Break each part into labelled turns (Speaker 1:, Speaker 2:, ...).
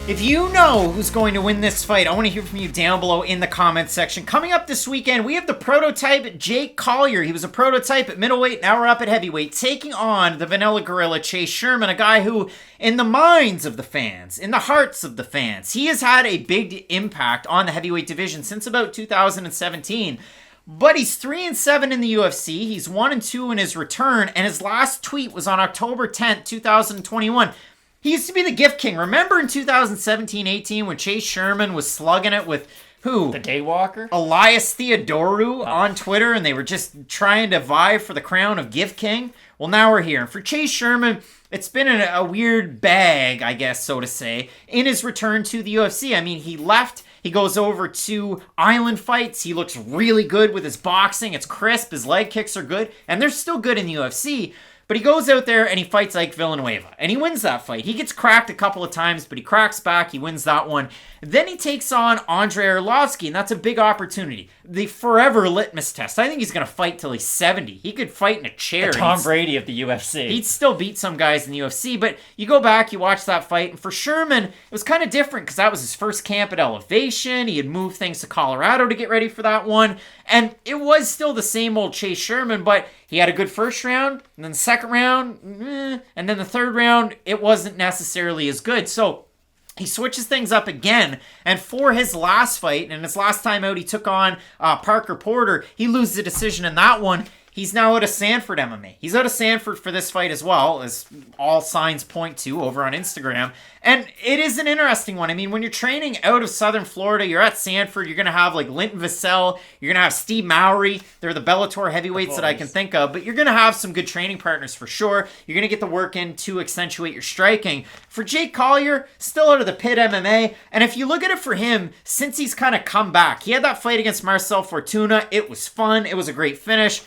Speaker 1: If you know who's going to win this fight, I want to hear from you down below in the comments section. Coming up this weekend, we have the prototype Jake Collier. He was a prototype at middleweight, now we're up at heavyweight, taking on the Vanilla Gorilla Chase Sherman, a guy who, in the minds of the fans, in the hearts of the fans, he has had a big impact on the heavyweight division since about 2017. But he's 3-7 in the UFC. He's 1-2 in his return, and his last tweet was on October 10th, 2021. He used to be the gift king. Remember in 2017-18 when Chase Sherman was slugging it with who?
Speaker 2: The Daywalker?
Speaker 1: Elias Theodoru on Twitter, and they were just trying to vie for the crown of gift king? Well, now we're here. And for Chase Sherman, it's been a weird bag, I guess, so to say, in his return to the UFC. I mean, he left. He goes over to Island Fights. He looks really good with his boxing. It's crisp. His leg kicks are good, and they're still good in the UFC. But he goes out there and he fights Ike Villanueva. And he wins that fight. He gets cracked a couple of times, but he cracks back. He wins that one. Then he takes on Andrei Arlovsky, and that's a big opportunity. The forever litmus test. I think he's going to fight till he's 70. He could fight in a chair.
Speaker 2: The Tom Brady of the UFC.
Speaker 1: He'd still beat some guys in the UFC, but you go back, you watch that fight, and for Sherman, it was kind of different because that was his first camp at Elevation. He had moved things to Colorado to get ready for that one, and it was still the same old Chase Sherman, but he had a good first round, and then the second round, and then the third round, it wasn't necessarily as good. So he switches things up again, and for his last fight, and his last time out, he took on Parker Porter. He loses a decision in that one. He's now out of Sanford MMA. He's out of Sanford for this fight as well, as all signs point to over on Instagram. And it is an interesting one. I mean, when you're training out of Southern Florida, you're at Sanford, you're going to have like Linton Vassell, you're going to have Steve Mowry. They're the Bellator heavyweights that I can think of, but you're going to have some good training partners for sure. You're going to get the work in to accentuate your striking. For Jake Collier, still out of the pit MMA, and if you look at it for him, since he's kind of come back, he had that fight against Marcel Fortuna. It was fun. It was a great finish.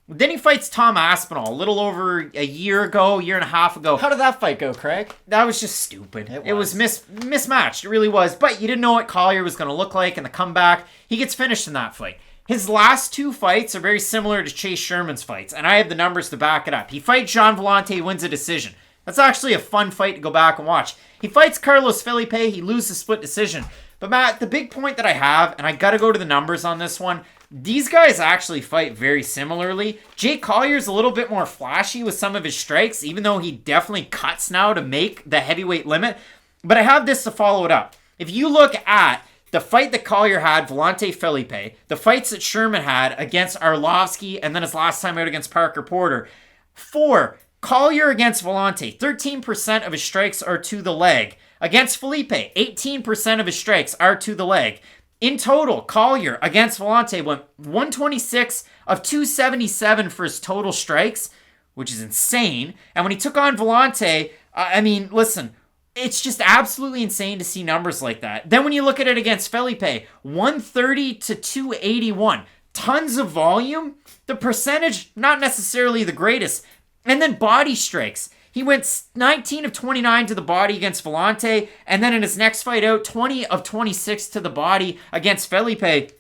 Speaker 1: Then he fights Tom Aspinall a little over a year and a half ago.
Speaker 2: How did that fight go, Craig?
Speaker 1: That was just stupid. It was mismatched. It really was. But you didn't know what Collier was going to look like in the comeback. He gets finished in that fight. His last two fights are very similar to Chase Sherman's fights, and I have the numbers to back it up. He fights Jean Vellante, wins a decision. That's actually a fun fight to go back and watch. He fights Carlos Felipe, he loses split decision. But Matt, the big point that I have, and I got to go to the numbers on this one, these guys actually fight very similarly. Jake Collier's a little bit more flashy with some of his strikes, even though he definitely cuts now to make the heavyweight limit. But I have this to follow it up. If you look at the fight that Collier had, Vellante Felipe, the fights that Sherman had against Arlovsky, and then his last time out against Parker Porter, for Collier against Vellante, 13% of his strikes are to the leg. Against Felipe, 18% of his strikes are to the leg. In total, Collier against Vellante went 126 of 277 for his total strikes, which is insane. And when he took on Vellante, I mean, listen, it's just absolutely insane to see numbers like that. Then when you look at it against Felipe, 130 to 281. Tons of volume. The percentage, not necessarily the greatest. And then body strikes. He went 19 of 29 to the body against Vellante, and then in his next fight out, 20 of 26 to the body against Felipe.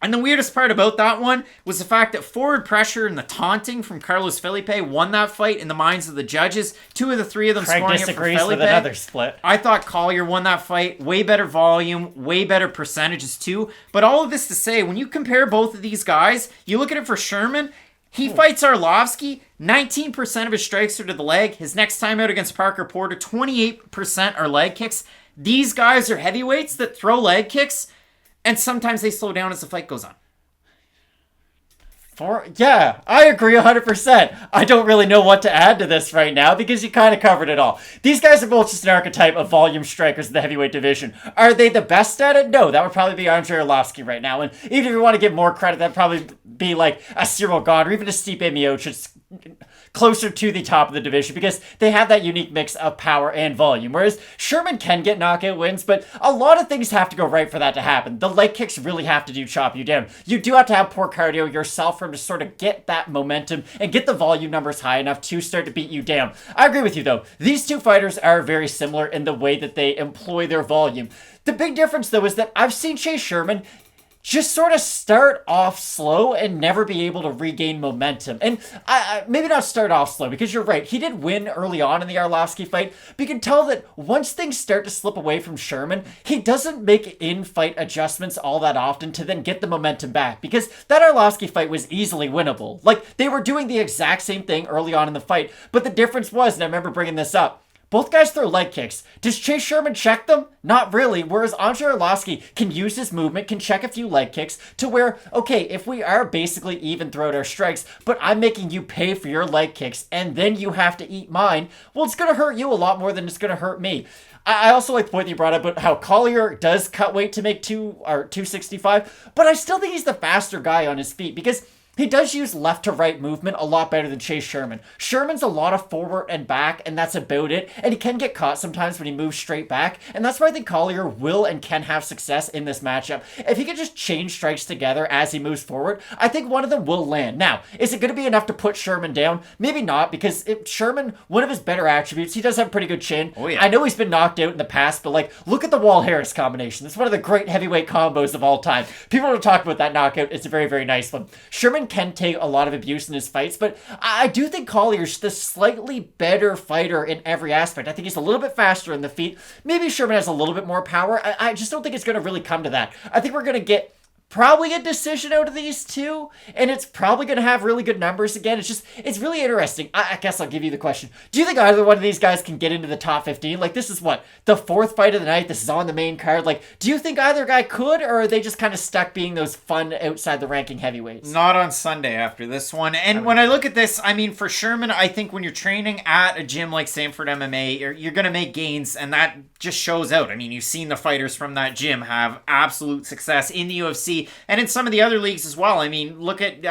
Speaker 1: And the weirdest part about that one was the fact that forward pressure and the taunting from Carlos Felipe won that fight in the minds of the judges. 2 of the 3 of them
Speaker 2: Craig
Speaker 1: scoring it for
Speaker 2: disagrees
Speaker 1: Felipe.
Speaker 2: with another split.
Speaker 1: I thought Collier won that fight. Way better volume, way better percentages too. But all of this to say, when you compare both of these guys, you look at it for Sherman, he fights Arlovsky, 19% of his strikes are to the leg. His next time out against Parker Porter, 28% are leg kicks. These guys are heavyweights that throw leg kicks, and sometimes they slow down as the fight goes on.
Speaker 2: Yeah, I agree 100%. I don't really know what to add to this right now because you kind of covered it all. These guys are both just an archetype of volume strikers in the heavyweight division. Are they the best at it? No, that would probably be Andrei Arlovsky right now. And even if you want to give more credit, that'd probably be like a Cyril Gane or even a Stipe Miocic, closer to the top of the division because they have that unique mix of power and volume. Whereas Sherman can get knockout wins, but a lot of things have to go right for that to happen. The leg kicks really have to chop you down. You do have to have poor cardio yourself for him to sort of get that momentum and get the volume numbers high enough to start to beat you down. I agree with you though. These two fighters are very similar in the way that they employ their volume. The big difference though is that I've seen Chase Sherman just sort of start off slow and never be able to regain momentum. And maybe not start off slow, because you're right. He did win early on in the Arlovski fight, but you can tell that once things start to slip away from Sherman, he doesn't make in-fight adjustments all that often to then get the momentum back, because that Arlovski fight was easily winnable. Like, they were doing the exact same thing early on in the fight, but the difference was, and I remember bringing this up, both guys throw leg kicks. Does Chase Sherman check them? Not really. Whereas Andrei Arlovski can use his movement, can check a few leg kicks to where, okay, if we are basically even throughout our strikes, but I'm making you pay for your leg kicks and then you have to eat mine, well, it's going to hurt you a lot more than it's going to hurt me. I also like the point that you brought up about how Collier does cut weight to make 265, but I still think he's the faster guy on his feet, because he does use left to right movement a lot better than Chase Sherman. Sherman's a lot of forward and back, and that's about it. And he can get caught sometimes when he moves straight back. And that's why I think Collier will and can have success in this matchup. If he can just change strikes together as he moves forward, I think one of them will land. Now, is it going to be enough to put Sherman down? Maybe not, because Sherman, one of his better attributes, he does have a pretty good chin.
Speaker 1: Oh, yeah.
Speaker 2: I know he's been knocked out in the past, but like, look at the Wall-Harris combination. It's one of the great heavyweight combos of all time. People don't talk about that knockout. It's a very, very nice one. Sherman can take a lot of abuse in his fights, but I do think Collier's the slightly better fighter in every aspect. I think he's a little bit faster in the feet. Maybe Sherman has a little bit more power. I just don't think it's going to really come to that. I think we're going to get probably a decision out of these two, and it's probably going to have really good numbers again. It's really interesting. I guess I'll give you the question. Do you think either one of these guys can get into the top 15? Like, this is what, the fourth fight of the night? This is on the main card. Like, do you think either guy could, or are they just kind of stuck being those fun outside the ranking heavyweights?
Speaker 1: Not on Sunday after this one. And when I look at this, I mean, for Sherman, I think when you're training at a gym like Sanford MMA, you're going to make gains, and that just shows out. I mean, you've seen the fighters from that gym have absolute success in the UFC and in some of the other leagues as well. I mean, look at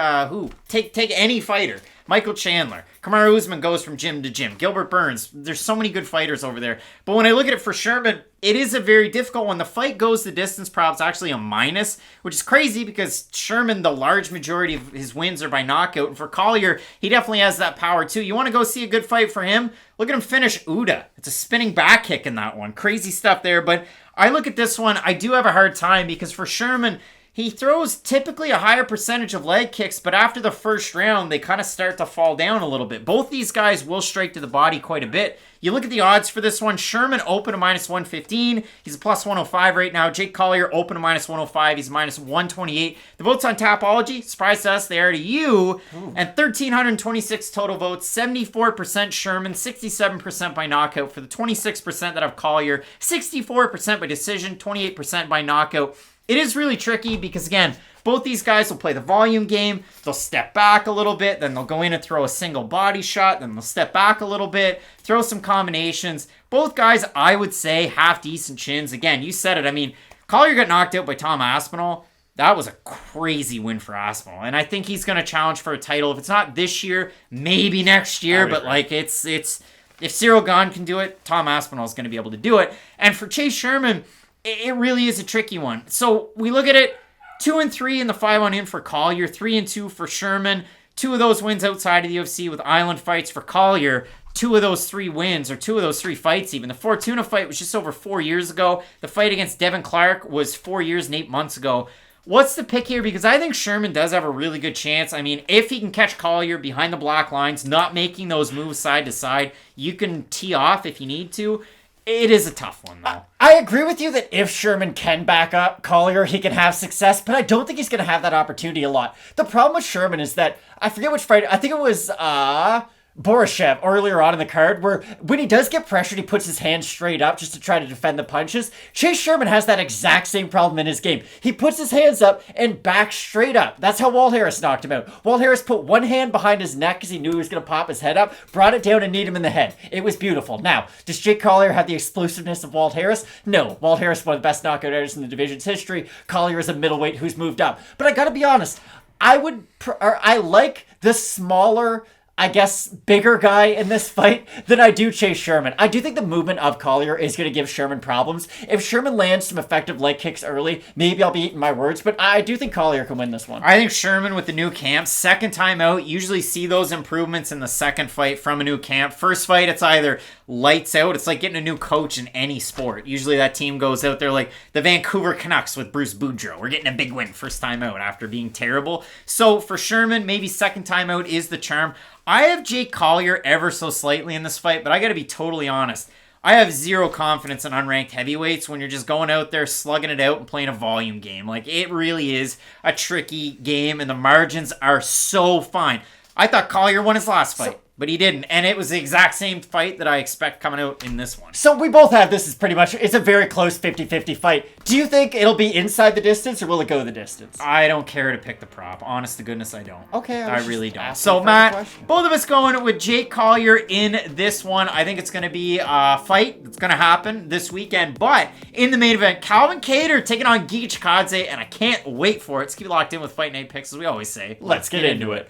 Speaker 1: take any fighter. Michael Chandler. Kamaru Usman goes from gym to gym. Gilbert Burns. There's so many good fighters over there. But when I look at it for Sherman, it is a very difficult one. The fight goes the distance, prob's actually a minus, which is crazy because Sherman, the large majority of his wins are by knockout. And for Collier, he definitely has that power too. You want to go see a good fight for him? Look at him finish Uda. It's a spinning back kick in that one. Crazy stuff there. But I look at this one, I do have a hard time because for Sherman, he throws typically a higher percentage of leg kicks, but after the first round, they kind of start to fall down a little bit. Both these guys will strike to the body quite a bit. You look at the odds for this one. Sherman open to minus 115. He's a plus 105 right now. Jake Collier open to minus 105. He's minus 128. The votes on Tapology, surprise to us, they are to you. Ooh. And 1,326 total votes. 74% Sherman, 67% by knockout for the 26% that have Collier. 64% by decision, 28% by knockout. It is really tricky because, again, both these guys will play the volume game. They'll step back a little bit, then they'll go in and throw a single body shot, then they'll step back a little bit, throw some combinations. Both guys, I would say, have decent chins. Again, you said it. I mean, Collier got knocked out by Tom Aspinall. That was a crazy win for Aspinall, and I think he's going to challenge for a title. If it's not this year, maybe next year, but like it's if Cyril Gane can do it, Tom Aspinall is going to be able to do it. And for Chase Sherman, it really is a tricky one. So we look at it, 2-3 in the 5-on in for Collier, 3-2 for Sherman. 2 of those wins outside of the UFC with island fights for Collier. 2 of those 3 wins, or 2 of those 3 fights even. The Fortuna fight was just over 4 years ago. The fight against Devin Clark was 4 years and 8 months ago. What's the pick here? Because I think Sherman does have a really good chance. I mean, if he can catch Collier behind the black lines, not making those moves side to side, you can tee off if you need to. It is a tough one, though.
Speaker 2: I agree with you that if Sherman can back up Collier, he can have success, but I don't think he's going to have that opportunity a lot. The problem with Sherman is that, I forget which fight, I think it was Borshchev earlier on in the card, where when he does get pressured, he puts his hands straight up just to try to defend the punches. Chase Sherman has that exact same problem in his game. He puts his hands up and backs straight up. That's how Wall-Harris knocked him out. Wall-Harris put one hand behind his neck because he knew he was going to pop his head up, brought it down and kneed him in the head. It was beautiful. Now, does Jake Collier have the explosiveness of Wall-Harris? No. Wall-Harris is one of the best knockout artists in the division's history. Collier is a middleweight who's moved up. But I gotta be honest, I like the smaller I guess, bigger guy in this fight than I do Chase Sherman. I do think the movement of Collier is going to give Sherman problems. If Sherman lands some effective leg kicks early, maybe I'll be eating my words, but I do think Collier can win this one.
Speaker 1: I think Sherman with the new camp, second time out, usually see those improvements in the second fight from a new camp. First fight, it's either lights out. It's like getting a new coach in any sport. Usually that team goes out there like the Vancouver Canucks with Bruce Boudreau. We're getting a big win first time out after being terrible. So for Sherman, maybe second time out is the charm. I have Jake Collier ever so slightly in this fight, but I got to be totally honest. I have zero confidence in unranked heavyweights when you're just going out there, slugging it out, and playing a volume game. Like, it really is a tricky game, and the margins are so fine. I thought Collier won his last fight, but he didn't. And it was the exact same fight that I expect coming out in this one.
Speaker 2: So we both have this is pretty much, it's a very close 50-50 fight. Do you think it'll be inside the distance or will it go the distance?
Speaker 1: I don't care to pick the prop. Honest to goodness, I don't.
Speaker 2: Okay.
Speaker 1: I really don't. So Matt, both of us going with Jake Collier in this one. I think it's going to be a fight that's going to happen this weekend. But in the main event, Calvin Kattar taking on Chikadze, and I can't wait for it. Let's keep it locked in with Fight Night picks, as we always say.
Speaker 2: Let's get into it.